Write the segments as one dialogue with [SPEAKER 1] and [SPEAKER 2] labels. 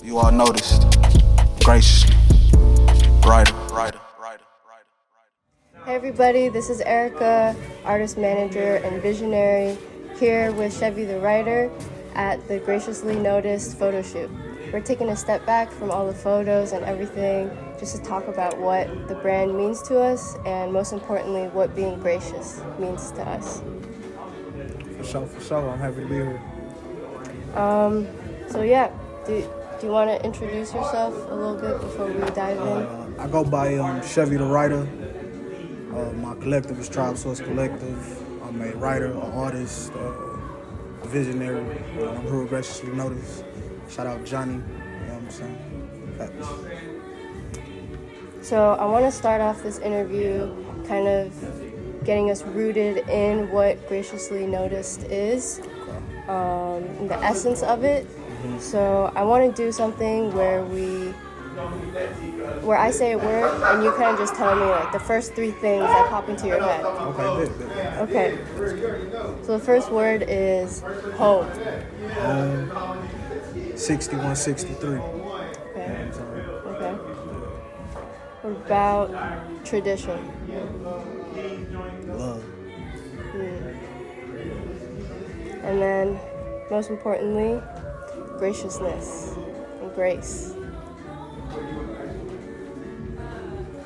[SPEAKER 1] You are noticed, graciously, writer.
[SPEAKER 2] Hey everybody, this is Erica, artist manager and visionary, here with Chevy the writer at the Graciously Noticed photo shoot. We're taking a step back from all the photos and everything just to talk about what the brand means to us and most importantly, what being gracious means to us.
[SPEAKER 3] For sure. I'm happy to be here.
[SPEAKER 2] Do you want to introduce yourself a little bit before we dive in?
[SPEAKER 3] I go by Chevy the writer. My collective is Tribe Source Collective. I'm a writer, an artist, a visionary. I'm here with Graciously Noticed. Shout out Johnny. You know what I'm saying? Facts.
[SPEAKER 2] So I want to start off this interview kind of getting us rooted in what Graciously Noticed is, and the essence of it. Mm-hmm. So I want to do something where I say a word and you kind of just tell me like the first three things that pop into your head.
[SPEAKER 3] Okay, good.
[SPEAKER 2] Okay. So the first word is home.
[SPEAKER 3] 6163.
[SPEAKER 2] Okay. Okay. What about tradition?
[SPEAKER 3] Love.
[SPEAKER 2] And then, most importantly, graciousness and grace.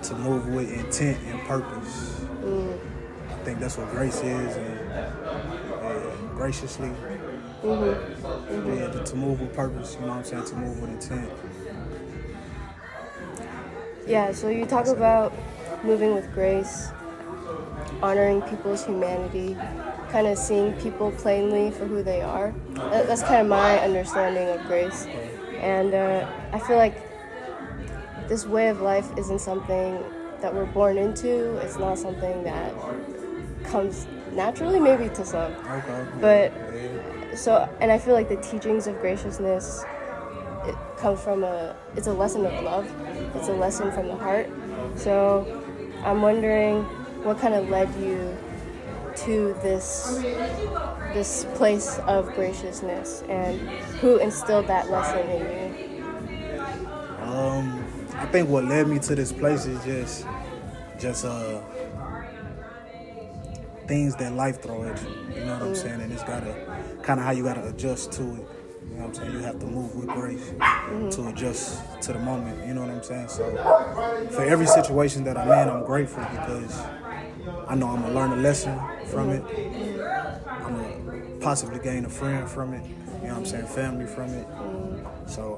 [SPEAKER 3] To move with intent and purpose. I think that's what grace is, and graciously. Yeah, to move with purpose, you know what I'm saying? To move with intent.
[SPEAKER 2] Yeah, so you talk about moving with grace, honoring people's humanity, kind of seeing people plainly for who they are. That's kind of my understanding of grace. And I feel like this way of life isn't something that we're born into. It's not something that comes naturally, maybe to some.
[SPEAKER 3] Okay.
[SPEAKER 2] But and I feel like the teachings of graciousness, it comes from it's a lesson of love. It's a lesson from the heart. So I'm wondering what kind of led you to this place of graciousness and who instilled that lesson in you?
[SPEAKER 3] I think what led me to this place is just things that life throw at you. You know what I'm saying? And it's gotta kind of how you gotta adjust to it. You know what I'm saying? You have to move with grace to adjust to the moment. You know what I'm saying? So for every situation that I'm in, I'm grateful because I know I'm gonna learn a lesson from it. I'm gonna possibly gain a friend from it. You know what I'm saying? Family from it. So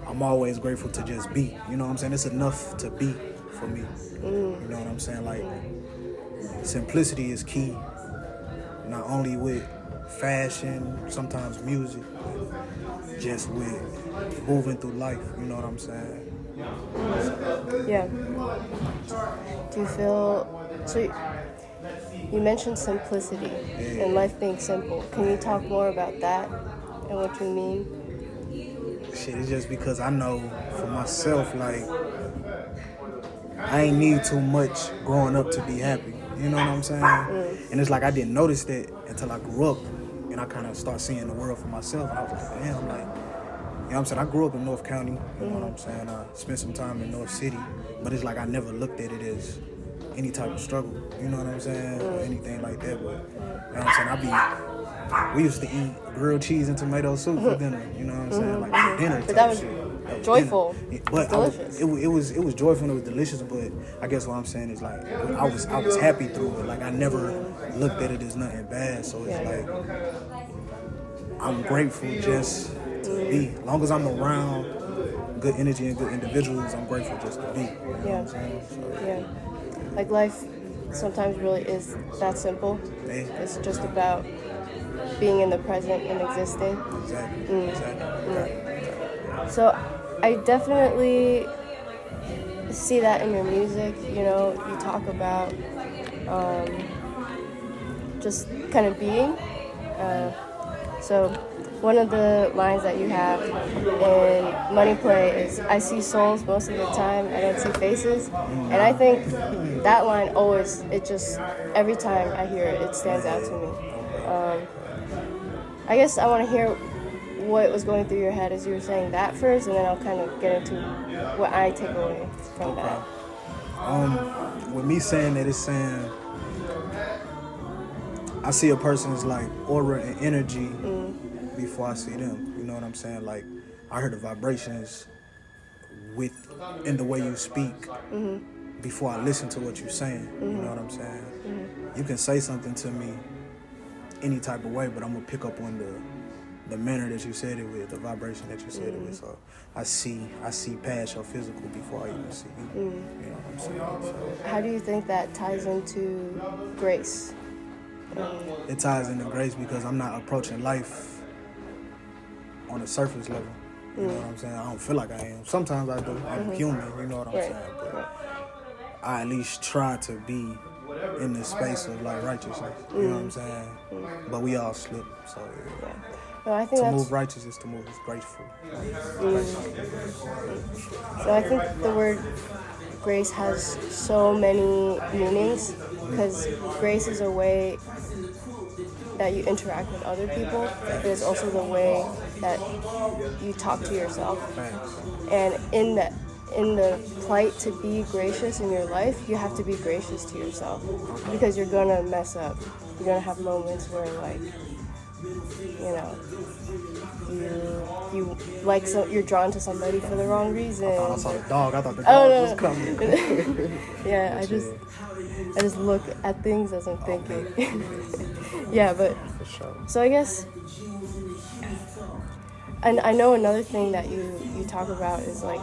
[SPEAKER 3] I'm always grateful to just be. You know what I'm saying? It's enough to be for me. You know what I'm saying? Like, simplicity is key. Not only with fashion, sometimes music, but just with moving through life. You know what I'm saying?
[SPEAKER 2] Yeah. Do you feel... So you mentioned simplicity and life being simple. Can you talk more about that and what you mean?
[SPEAKER 3] Shit, it's just because I know for myself, like, I ain't need too much growing up to be happy. You know what I'm saying? And it's like I didn't notice that until I grew up and I kind of start seeing the world for myself. And I was like, damn, like, you know what I'm saying? I grew up in North County, you know what I'm saying? I spent some time in North City, but it's like I never looked at it as any type of struggle, you know what I'm saying? Or anything like that, but, you know what I'm saying? We used to eat grilled cheese and tomato soup for dinner, you know what I'm saying? Like for dinner
[SPEAKER 2] But that was
[SPEAKER 3] shit.
[SPEAKER 2] joyful.
[SPEAKER 3] But
[SPEAKER 2] delicious.
[SPEAKER 3] It was joyful and it was delicious, but I guess what I'm saying is like I was happy through it. Like I never looked at it as nothing bad. So it's like I'm grateful just to be. As long as I'm around good energy and good individuals, I'm grateful just to be. You know what I'm saying? So,
[SPEAKER 2] Yeah. Like life sometimes really is that simple. It's just about being in the present and existing.
[SPEAKER 3] Exactly.
[SPEAKER 2] So I definitely see that in your music. You know, you talk about just kind of being. So one of the lines that you have in Money Play is, I see souls most of the time, I don't see faces. And I think that line always, every time I hear it, it stands out to me. I guess I want to hear what was going through your head as you were saying that first, and then I'll kind of get into what I take away from that.
[SPEAKER 3] With me saying that, it's saying I see a person's like aura and energy before I see them. You know what I'm saying? Like I heard the vibrations in the way you speak before I listen to what you're saying. You know what I'm saying? You can say something to me any type of way, but I'm gonna pick up on the manner that you said it with, the vibration that you said it with. So I see past your physical before I even see you. You know what I'm saying? So,
[SPEAKER 2] how do you think that ties into grace?
[SPEAKER 3] it ties into grace because I'm not approaching life on a surface level. You know what I'm saying? I don't feel like I am. Sometimes I do. I'm human, you know what I'm saying? But I at least try to be in the space of like righteousness. You know what I'm saying? But we all slip, so yeah.
[SPEAKER 2] No, I think
[SPEAKER 3] To move righteous is to move graceful.
[SPEAKER 2] So I think the word grace has so many meanings because grace is a way that you interact with other people, but it's also the way that you talk to yourself. And in the plight to be gracious in your life, you have to be gracious to yourself because you're gonna mess up. You're gonna have moments where like, you know, you're drawn to somebody for the wrong reason.
[SPEAKER 3] I saw the dog. I thought the dog was coming.
[SPEAKER 2] Yeah, I just look at things as I'm thinking. Yeah, but
[SPEAKER 3] For sure.
[SPEAKER 2] so I guess, and I know another thing that you talk about is like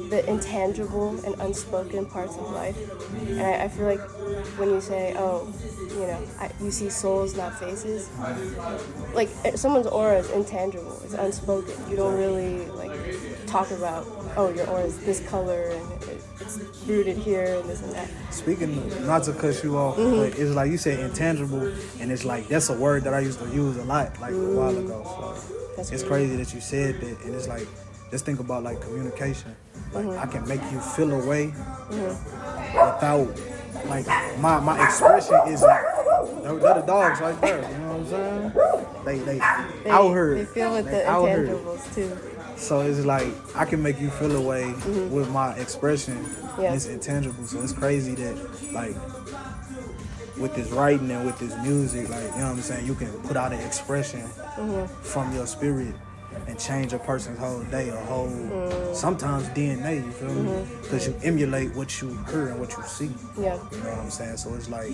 [SPEAKER 2] the intangible and unspoken parts of life. And I feel like when you say, oh, you know, you see souls, not faces, like someone's aura is intangible, it's unspoken. You don't really like talk about, oh, your aura is this color and it's rooted here and this and that.
[SPEAKER 3] Speaking of, not to cut you off, but it's like you said intangible, and it's like that's a word that I used to use a lot like a while ago. So it's crazy that you said that, and it's like, just think about like communication. Like I can make you feel a way without like my expression is like they're the dogs right there. You know what I'm saying? They out here.
[SPEAKER 2] They feel with the intangibles too.
[SPEAKER 3] So it's like I can make you feel a way with my expression. And it's intangible. So it's crazy that like with this writing and with this music, like, you know what I'm saying, you can put out an expression from your spirit and change a person's whole day, a whole, sometimes DNA, you feel me? Because you emulate what you heard and what you see.
[SPEAKER 2] Yeah.
[SPEAKER 3] You know what I'm saying? So it's like,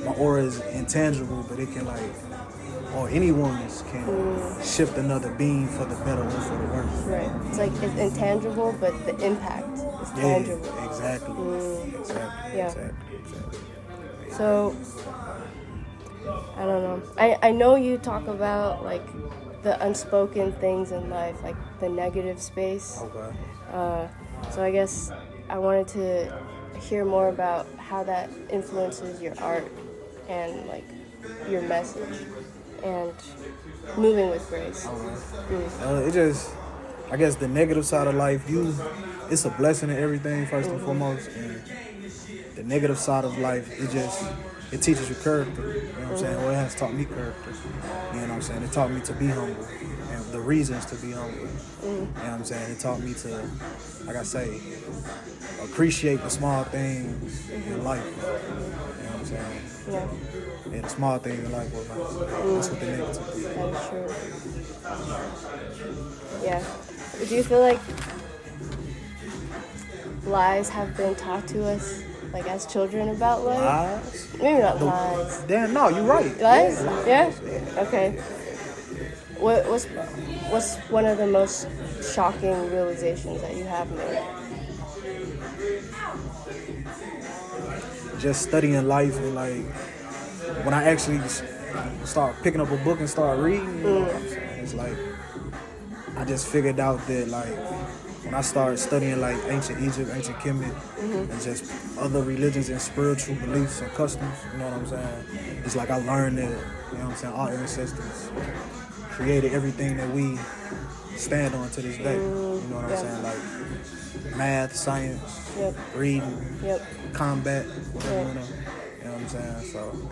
[SPEAKER 3] my aura is intangible, but it can like, or anyone's can shift another being for the better or for the worse.
[SPEAKER 2] Right. It's like it's intangible, but the impact is tangible.
[SPEAKER 3] Exactly.
[SPEAKER 2] Yeah.
[SPEAKER 3] Exactly.
[SPEAKER 2] So, I don't know. I know you talk about like the unspoken things in life, like the negative space.
[SPEAKER 3] Okay.
[SPEAKER 2] So I guess I wanted to hear more about how that influences your art and like your message and moving with grace.
[SPEAKER 3] It just, I guess the negative side of life, it's a blessing in everything first and foremost, and the negative side of life, it teaches you character. You know what I'm saying? Well, it has taught me character. You know what I'm saying? It taught me to be humble and the reasons to be humble. You know what I'm saying? It taught me to, like I say, appreciate the small things in life. You know what I'm saying?
[SPEAKER 2] Yeah.
[SPEAKER 3] And the small things in life will matter. That's what the negative is.
[SPEAKER 2] That is true. Yeah. Do you feel like lies have been taught to us, like as children, about life?
[SPEAKER 3] Lies?
[SPEAKER 2] Maybe not lies.
[SPEAKER 3] Damn, no, you're right.
[SPEAKER 2] Lies?
[SPEAKER 3] Yeah?
[SPEAKER 2] Okay. What's one of the most shocking realizations that you have made?
[SPEAKER 3] Just studying life, and like when I actually start picking up a book and start reading, you know what I'm saying? It's like I just figured out that like when I started studying like ancient Egypt, ancient Kemet, and just other religions and spiritual beliefs and customs, you know what I'm saying? It's like I learned that, you know what I'm saying, our ancestors created everything that we stand on to this day. You know what I'm saying? Like math, science, reading, combat, whatever, you know what I'm saying? So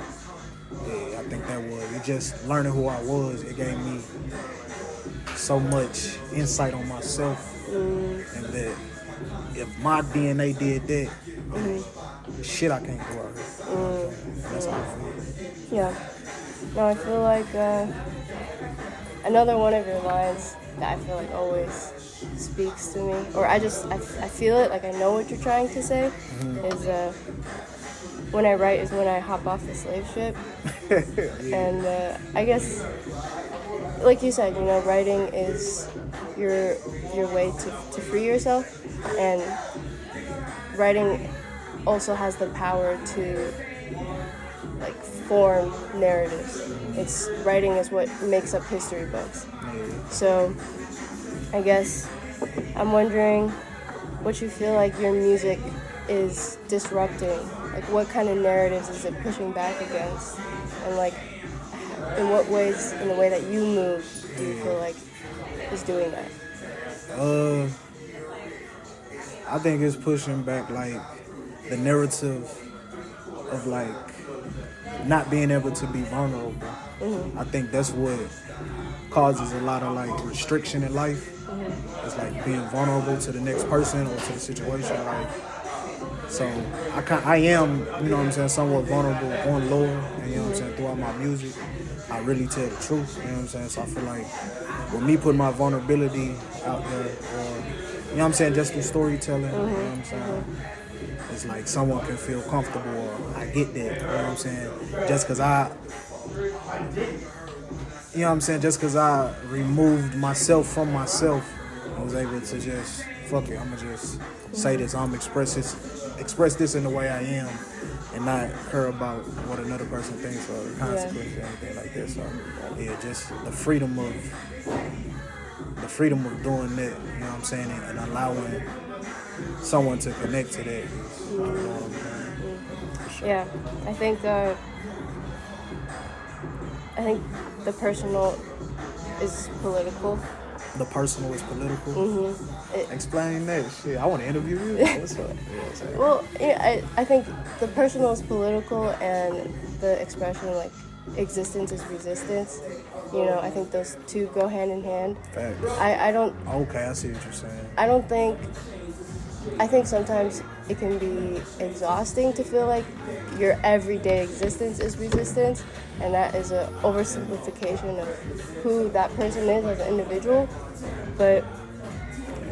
[SPEAKER 3] Yeah, I think that was it. Just learning who I was, it gave me so much insight on myself, and that if my DNA did that, shit, I can't go out here. That's how I feel.
[SPEAKER 2] Yeah. No, I feel like another one of your lines that I feel like always speaks to me, or I feel it, like I know what you're trying to say, is when I write is when I hop off the slave ship. And I guess, like you said, writing is your way to free yourself, and writing also has the power to like form narratives. Writing is what makes up history books. So I guess I'm wondering what you feel like your music is disrupting. Like what kind of narratives is it pushing back against? And like in what ways, in the way that you move, do you feel like is doing that?
[SPEAKER 3] I think it's pushing back like the narrative of like not being able to be vulnerable. I think that's what causes a lot of like restriction in life. It's like being vulnerable to the next person or to the situation. Like, so I am, you know what I'm saying, somewhat vulnerable on lower, and you know what I'm saying, throughout my music. I really tell the truth, you know what I'm saying? So I feel like with me putting my vulnerability out there, or, you know what I'm saying, just through storytelling, you know what I'm saying? It's like someone can feel comfortable, or I get that, you know what I'm saying? Just because you know what I'm saying, just because I removed myself from myself, I was able to just, fuck it, I'm going to just say this, I'm express this in the way I am, and not care about what another person thinks or the consequences or anything like that. So, yeah, just the freedom of doing that, you know what I'm saying, and allowing someone to connect to that. You know what I'm saying?
[SPEAKER 2] Yeah, I think the personal is political.
[SPEAKER 3] The personal is political? Explain that shit. I want to interview you. What's up?
[SPEAKER 2] Well, yeah, I think the personal is political, and the expression like existence is resistance. I think those two go hand in hand.
[SPEAKER 3] Facts.
[SPEAKER 2] I don't.
[SPEAKER 3] Okay, I see what you're saying.
[SPEAKER 2] I think sometimes it can be exhausting to feel like your everyday existence is resistance, and that is an oversimplification of who that person is as an individual. But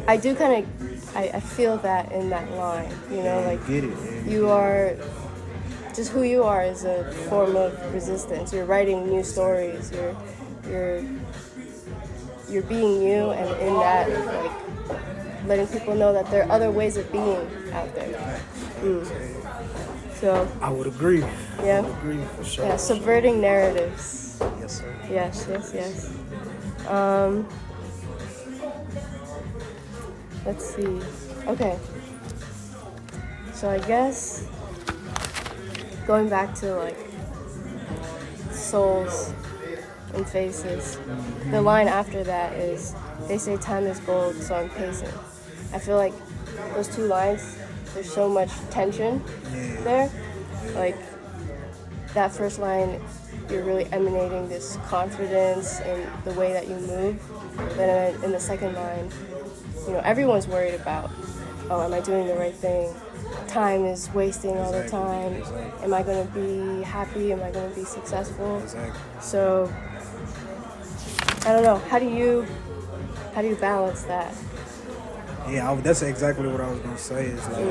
[SPEAKER 2] I do kind of, I feel that in that line, like
[SPEAKER 3] Get it.
[SPEAKER 2] you are, just who you are is a form of resistance. You're writing new stories, you're being you, and in that, like, letting people know that there are other ways of being out there. So
[SPEAKER 3] I would agree.
[SPEAKER 2] Yeah.
[SPEAKER 3] I would agree for sure.
[SPEAKER 2] Yeah, subverting narratives.
[SPEAKER 3] Yes, sir.
[SPEAKER 2] Yes. Let's see. Okay. So I guess going back to like souls and faces, the line after that is, they say time is gold, so I'm pacing. I feel like those two lines, there's so much tension there. Like that first line, you're really emanating this confidence in the way that you move. Then in the second line, everyone's worried about, oh, am I doing the right thing? Time is wasting all the time.
[SPEAKER 3] Exactly.
[SPEAKER 2] Am I going to be happy? Am I going to be successful?
[SPEAKER 3] Exactly.
[SPEAKER 2] So I don't know. How do you balance that?
[SPEAKER 3] Yeah, that's exactly what I was gonna say. Is like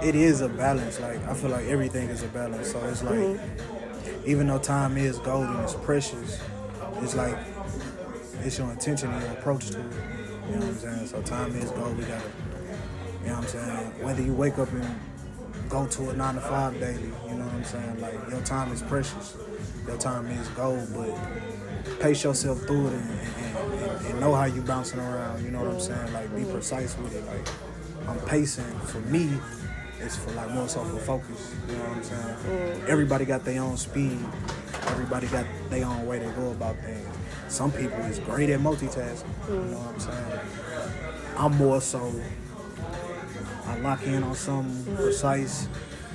[SPEAKER 3] it is a balance. Like I feel like everything is a balance. So it's like even though time is gold and it's precious, it's like it's your intention and your approach to it. You know what I'm saying? So time is gold. We gotta, you know what I'm saying? Whether you wake up and go to a 9 to 5 daily, you know what I'm saying? Like your time is precious. Your time is gold, but pace yourself through it and know how you bouncing around, you know what I'm saying? Like be precise with it. Like I'm pacing, for me, it's for like more so for focus, you know what I'm saying? Everybody got their own speed. Everybody got their own way to go about things. Some people is great at multitasking, you know what I'm saying? I'm more so I lock in on something precise.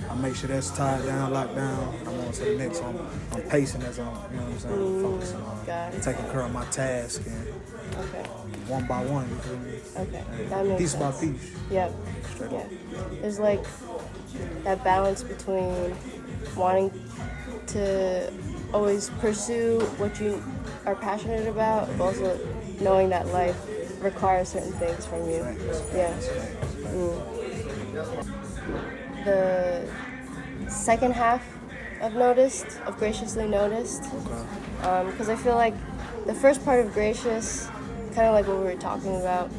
[SPEAKER 3] I make sure that's tied down, locked down, and I'm on to the next one. I'm pacing as I'm, you know what I'm saying, focusing on taking care of my task and one by one, you feel me?
[SPEAKER 2] Okay, that makes
[SPEAKER 3] piece
[SPEAKER 2] sense.
[SPEAKER 3] by piece.
[SPEAKER 2] Yep.
[SPEAKER 3] Straight
[SPEAKER 2] Yeah.
[SPEAKER 3] up.
[SPEAKER 2] There's like that balance between wanting to always pursue what you are passionate about, but also knowing that life requires certain things from you. Yeah. The second half of Graciously Noticed, because I feel like the first part of Gracious, kind of like what we were talking about,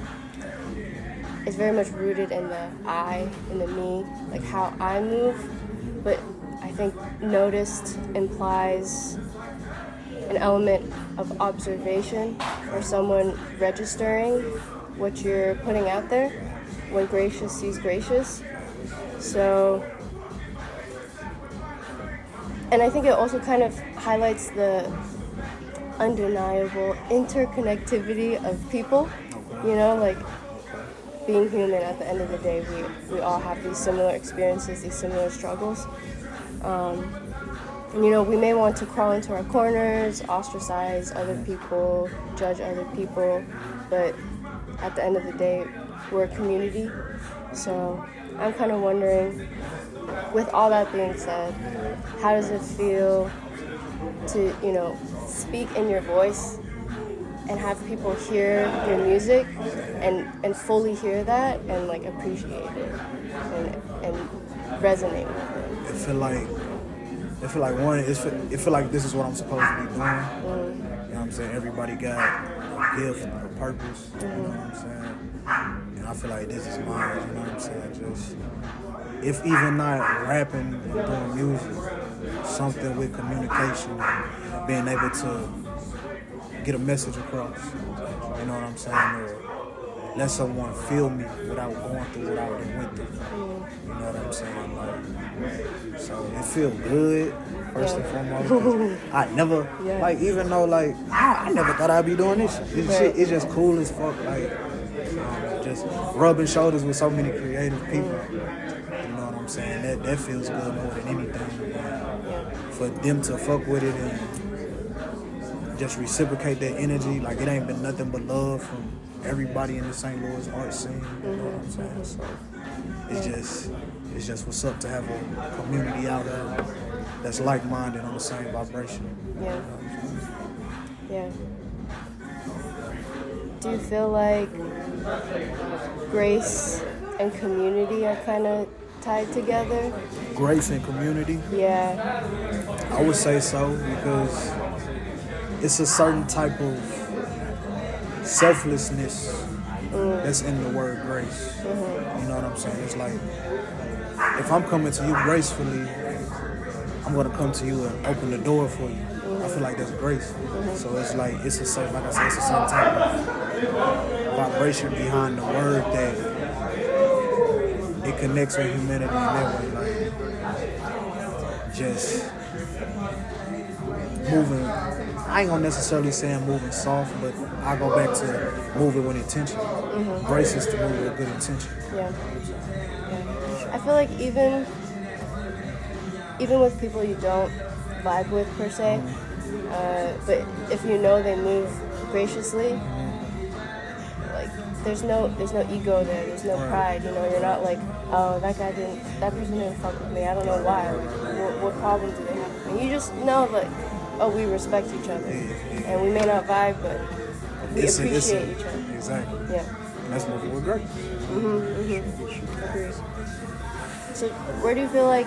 [SPEAKER 2] is very much rooted in the I, in the me, like how I move, but I think Noticed implies an element of observation or someone registering what you're putting out there when Gracious sees Gracious. So, and I think it also kind of highlights the undeniable interconnectivity of people, you know, like being human. At the end of the day, we all have these similar experiences, these similar struggles. And, you know, we may want to crawl into our corners, ostracize other people, judge other people, but at the end of the day, we're a community. So I'm kind of wondering, with all that being said, how does it feel to, you know, speak in your voice and have people hear your music and fully hear that and like appreciate it and resonate with it?
[SPEAKER 3] It feel like this is what I'm supposed to be doing. You know what I'm saying? Everybody got a gift, a purpose. You know what I'm saying? And I feel like this is mine. You know what I'm saying? Just if even not rapping and doing music, something with communication, being able to get a message across. You know what I'm saying? Or let someone feel me without going through what I already went through. You know what I'm saying? Like, so it feels good, first and foremost. 'Cause I never, like, even though, like, I never thought I'd be doing this shit. This shit is just cool as fuck. Like, just rubbing shoulders with so many creative people. You know what I'm saying? That feels good more than anything. For them to fuck with it and just reciprocate that energy, like, it ain't been nothing but love from everybody in the St. Louis art scene. You know what I'm saying? So it's just what's up to have a community out there that's like-minded on the same vibration.
[SPEAKER 2] Yeah. Yeah. Do you feel like grace and community are kind of tied together?
[SPEAKER 3] Grace and community?
[SPEAKER 2] Yeah.
[SPEAKER 3] I would say so, because it's a certain type of selflessness that's in the word grace. You know what I'm saying? It's like, if I'm coming to you gracefully, I'm gonna come to you and open the door for you. I feel like that's grace. So it's like, it's a certain, like I said, it's a certain type of vibration behind the word that it connects with humanity in that way. Like, just moving, I ain't gonna necessarily say I'm moving soft, but I go back to moving with intention. Grace is to move with good intention.
[SPEAKER 2] Yeah. I feel like even with people you don't vibe with per se, but if you know they move graciously, like there's no ego there, there's no pride. You know, you're not like, oh, that person didn't fuck with me. I don't know why. What problem do they have with me? You just know, like, oh, we respect each other, and we may not vibe, but we appreciate each other.
[SPEAKER 3] Exactly.
[SPEAKER 2] Yeah.
[SPEAKER 3] And that's moving with grace.
[SPEAKER 2] Agreed. So where do you feel like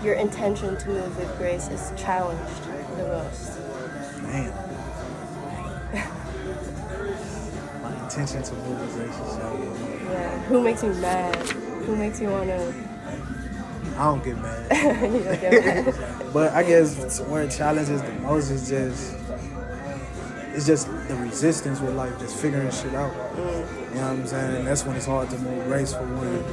[SPEAKER 2] your intention to move with grace is challenged the most?
[SPEAKER 3] Man. My intention to move with grace is challenged.
[SPEAKER 2] Yeah. Who makes you mad? Who makes you wanna?
[SPEAKER 3] I don't get mad.
[SPEAKER 2] You don't get mad.
[SPEAKER 3] But I guess where it challenges the most is just the resistance with life, just figuring shit out. You know what I'm saying? And that's when it's hard to move graceful when,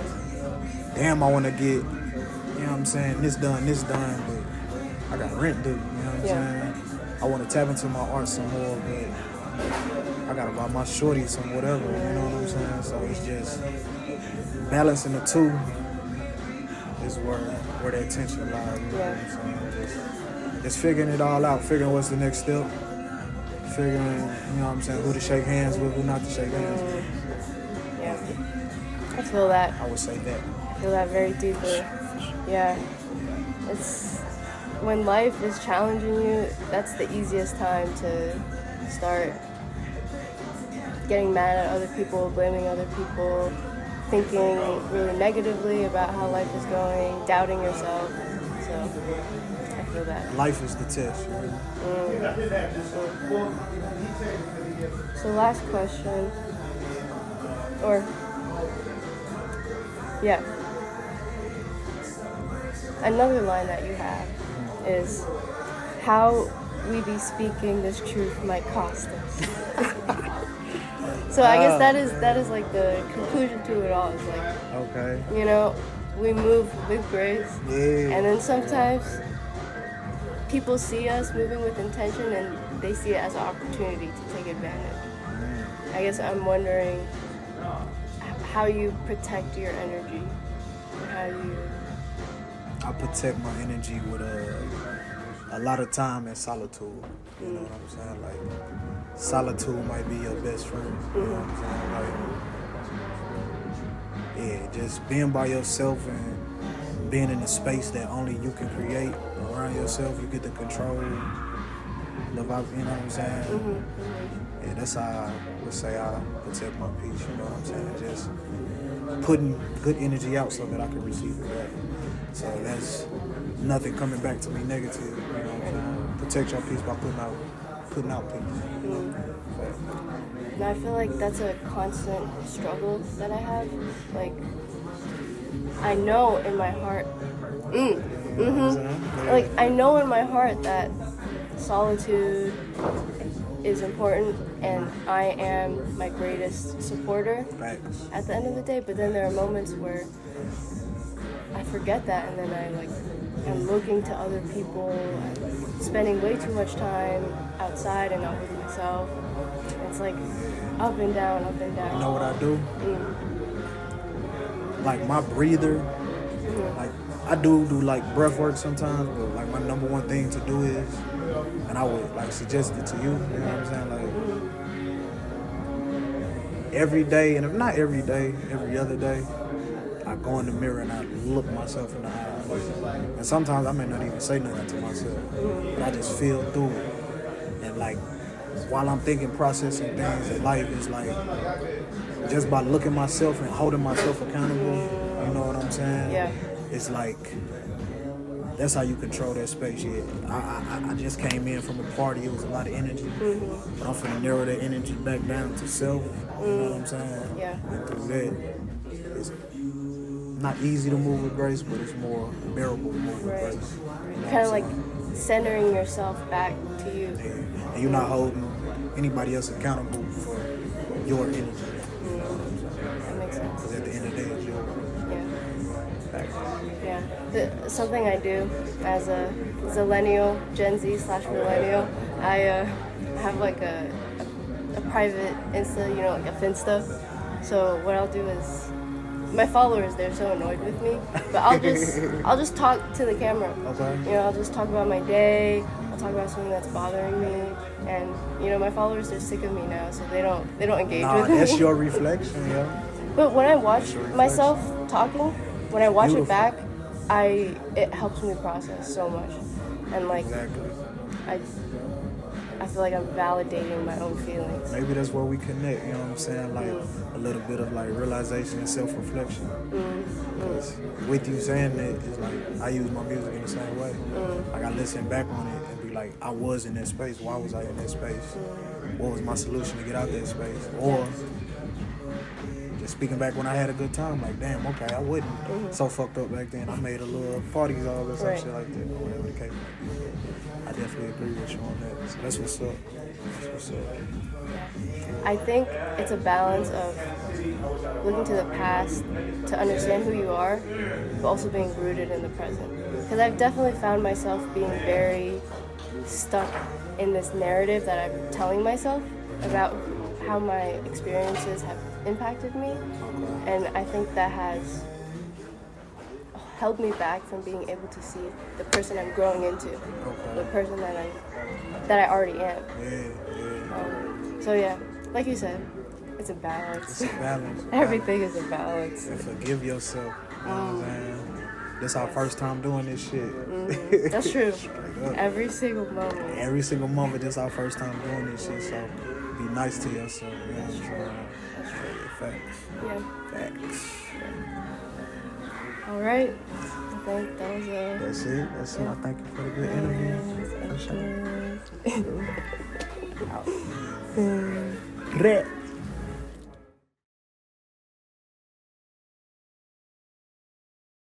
[SPEAKER 3] damn, I want to get, you know what I'm saying, this done, but I got rent due, you know what I'm saying? I want to tap into my art some more, but I gotta buy my shorty some whatever, you know what I'm saying? So it's just balancing the two is where that tension lies, you know what I'm saying? Just figuring it all out, figuring what's the next step, figuring, you know what I'm saying, who to shake hands with, who not to shake hands with.
[SPEAKER 2] Yeah. I feel that.
[SPEAKER 3] I would say that.
[SPEAKER 2] I feel that very deeply. Yeah. It's when life is challenging you, that's the easiest time to start getting mad at other people, blaming other people, thinking really negatively about how life is going, doubting yourself. So I feel that.
[SPEAKER 3] Life is the test.
[SPEAKER 2] So last question, another line that you have is, how we be speaking this truth might cost us. So I guess that is like the conclusion to it all. Is like,
[SPEAKER 3] okay,
[SPEAKER 2] you know, we move with grace, and then sometimes people see us moving with intention and they see it as an opportunity to take advantage. I guess I'm wondering how you protect your energy, and how you.
[SPEAKER 3] I protect my energy with a lot of time in solitude. You know what I'm saying? Like, solitude might be your best friend. You know what I'm saying? Like, yeah, just being by yourself and being in a space that only you can create around yourself. You get to control the vibe, you know what I'm saying? Yeah, that's how I would say I protect my peace, you know what I'm saying? Just putting good energy out so that I can receive it back. So that's nothing coming back to me negative, you know what I'm saying? Protect your peace by putting out peace.
[SPEAKER 2] And I feel like that's a constant struggle that I have. Like, I know in my heart, like, I know in my heart that solitude is important and I am my greatest supporter at the end of the day, but then there are moments where I forget that, and then I'm looking to other people, spending way too much time outside and not with myself. It's like up and down, up and down.
[SPEAKER 3] You know what I do? Like my breather, like I do like breath work sometimes, but like my number one thing to do is, and I would like suggest it to you, you know what I'm saying? Like every day, and if not every day, every other day, I go in the mirror and I look myself in the eyes. And sometimes I may not even say nothing to myself, but I just feel through it. And like, while I'm thinking, processing things in life, is like, just by looking myself and holding myself accountable, you know what I'm saying?
[SPEAKER 2] Yeah.
[SPEAKER 3] It's like, that's how you control that space. Yeah, I just came in from a party, it was a lot of energy, but I'm finna narrow that energy back down to self, you know what I'm saying?
[SPEAKER 2] Yeah.
[SPEAKER 3] And through that, it's not easy to move with grace, but it's more bearable to move with grace. You know
[SPEAKER 2] kind of like centering yourself back to you.
[SPEAKER 3] Yeah. And you're not holding anybody else accountable for your energy.
[SPEAKER 2] That makes sense.
[SPEAKER 3] Because at the end of the day, it's yours.
[SPEAKER 2] Yeah. Something I do as a Zillennial, Gen Z / millennial, I have like a private Insta, you know, like a Finsta. So what I'll do is, my followers, they're so annoyed with me, but I'll just talk to the camera.
[SPEAKER 3] Okay.
[SPEAKER 2] You know, I'll just talk about my day. I'll talk about something that's bothering me, and you know, my followers, they're sick of me now, so they don't engage with me.
[SPEAKER 3] That's your reflection, yeah.
[SPEAKER 2] But when I watch myself talking, when I watch it back, it helps me process so much, and like,
[SPEAKER 3] exactly.
[SPEAKER 2] I feel like I'm validating my own feelings.
[SPEAKER 3] Maybe that's where we connect, you know what I'm saying? Like a little bit of like realization and self-reflection. Because with you saying that, it's like I use my music in the same way. Like I listen back on it and be like, I was in that space. Why was I in that space? What was my solution to get out that space? Or just speaking back when I had a good time, like, damn, okay, I wasn't so fucked up back then. I made a little party dog or some shit like that, or whatever the case might be. I definitely agree with you on that. So that's what's up. That's what's up.
[SPEAKER 2] I think it's a balance of looking to the past to understand who you are, but also being rooted in the present. Because I've definitely found myself being very stuck in this narrative that I'm telling myself. about how my experiences have impacted me, and I think that has held me back from being able to see the person I'm growing into, the person that I already am. So yeah, like you said, it's a balance.
[SPEAKER 3] It's a balance.
[SPEAKER 2] Everything is a balance.
[SPEAKER 3] And forgive yourself. You know what I'm saying? This our first time doing this shit.
[SPEAKER 2] That's true. Every single moment.
[SPEAKER 3] Every single moment, this our first time doing this shit. So be nice to yourself. You know what I'm saying?
[SPEAKER 2] That's true.
[SPEAKER 3] Facts.
[SPEAKER 2] Yeah.
[SPEAKER 3] Facts.
[SPEAKER 2] All right. I think that was
[SPEAKER 3] That's it. That's it. I thank you for the good interview.
[SPEAKER 2] Yes,
[SPEAKER 3] Red.